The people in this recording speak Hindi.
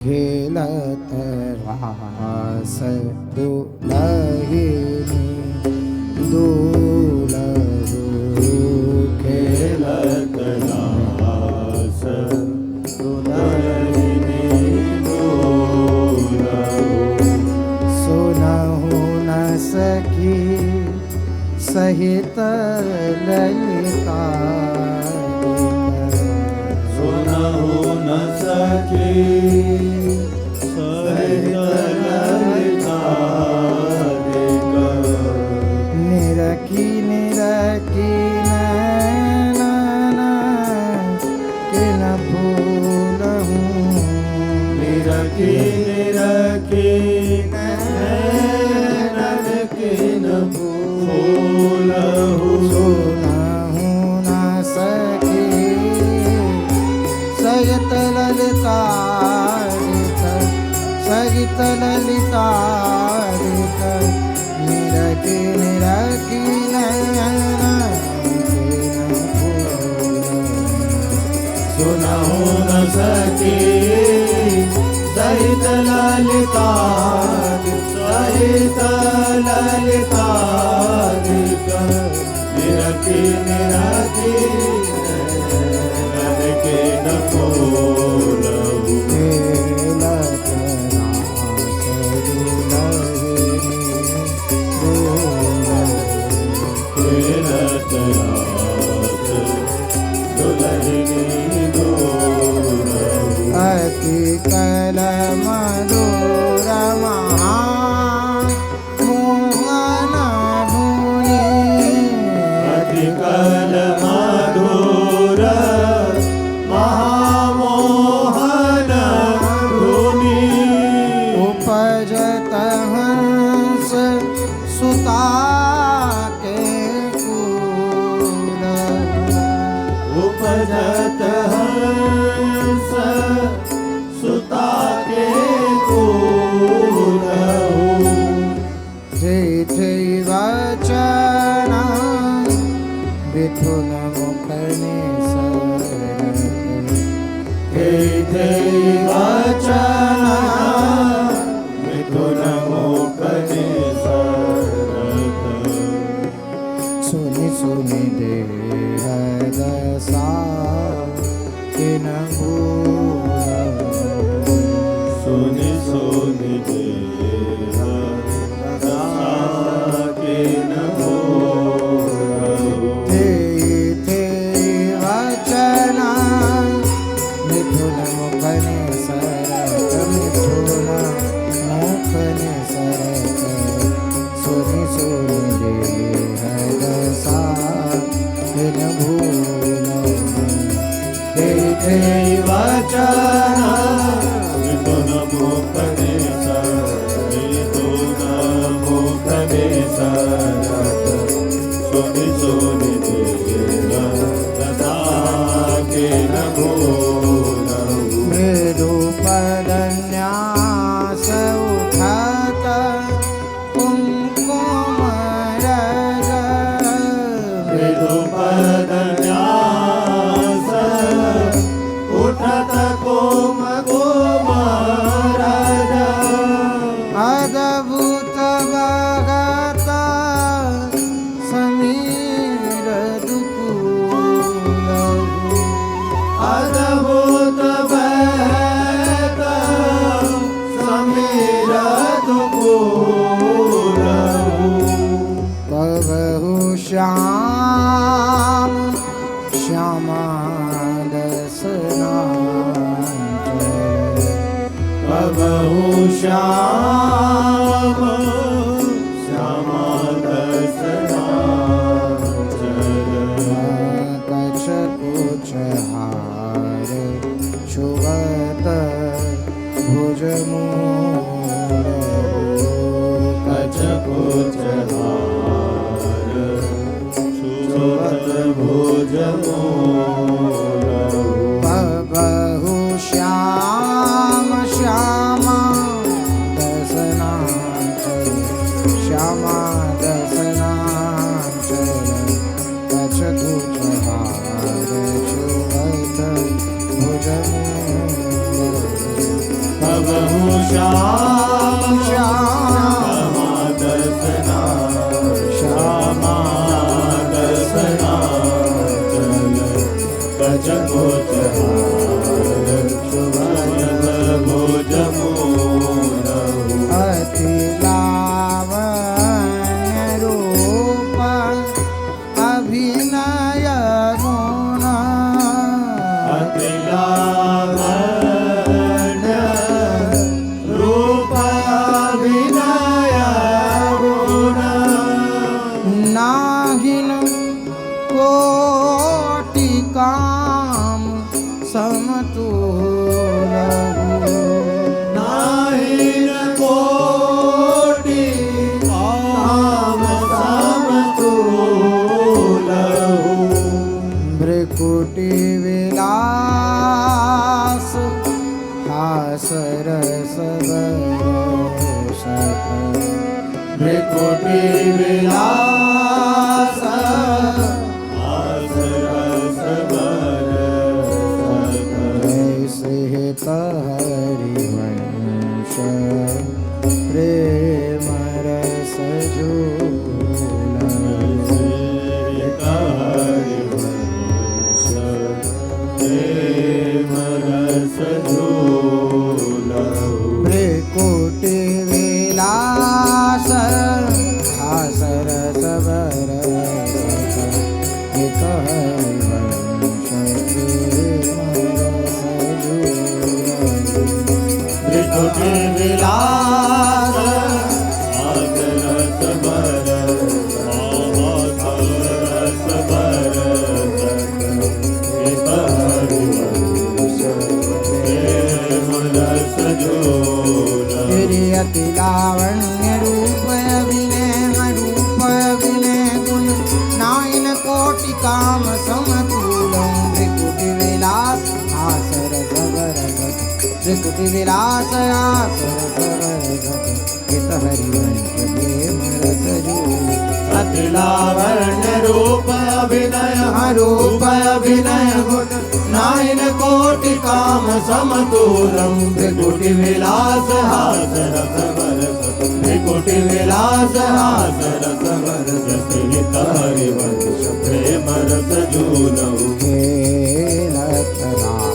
खेलत रास दुलहिनी दुलहु खेलत रास दुलहिनी दुलहु सुनहु न सखी सहित ललिता सुनहु न सखी सहित ललितादिक निरखी निरखी नैना किन भूलहूँ निरखी निरखी नैनन किन भूलहु सुनहु न सखी सहित ललितादिक सहित ललितादिक निरखी निरखी नैना किन भूलहूँ सुनहु न सखी सहित ललितादिक निरखी निरखी नैनन किन भूलहु खेलत रास दुलहिनी दुलहु खेलत रास दुलहिनी दुलहु अति कल मधुर मोहन धुनी अति कल मधुर महामोहन धुनी उपजत हंस सुता के कूल उपजत हंस सुता के कूलहु जय जय वचन मिथुन मुखने सरत हे वचन मिथुन मुखने सरत सुनि सुनि देह दशा किन भूलहूँ सुनि सुनि देह दशा किन भूलहु थे वचन मिथुन मुखने सरत मिथुन मुखने सरत सुनि सुनि देह दशा किन भूलहूँ हे वचन मिथुन मुखने सरत मिथुन मुखने सरत सुनि सुनि देह दशा किन भूलहु मृदु पदन्यास उठत कुंकुम रज मृदुपदन्यास उठत कोम कोमरज अद्भुत भगत समीर दुकूलहु अद्भुत बहत समीर दुकूलहु कबहु श्याम श्यामा दसनांचल कबहु श्याम श्यामा दसनांचल कछ कुछ हार छुवत भुज मूल कछ कुछ हार छुवत भुज मूलहु बहु श्याम श्यामा दसनांचल श्यामा दसनांचल कछ कुछ हार छुवत भुज मूल श्याम श्याम दर्शना श्यामा दर्शना गज कोच भुज मूल अति लावण्य रूप अभिनय गुण अति लावण्य रूप विनय गुण नाहिन कोटि काम समतुल नाहिन कोटि काम समतुलहु भ्रकुटि विलास हासरस बरसत भ्रिकुटि विलास हास रस बरसत ऐसे हरिवंश प्रेम रस भ्रकुटि विलास हासरस बरसत हित हरिवंश प्रेम रस भ्रिकुटि विलास हास रस बरसत हास बरसत हित हरिवंश प्रेम रस अति लावण्य रूप अभिनय गुण नाइन कोटि काम समतुलं त्रिकुटि विलास हासरस बरसत त्रिकुटि विलास हासरस बरसत हित हरिवंश प्रेम रस अति लावण्य रूप अभिनय गुण नाइन कोटि काम समतुलं त्रिकुटि विलास हास रस बरसत त्रिकुटि विलास हास रस बरसत हित हरिवंश प्रेम रस जूलहु खेलत राम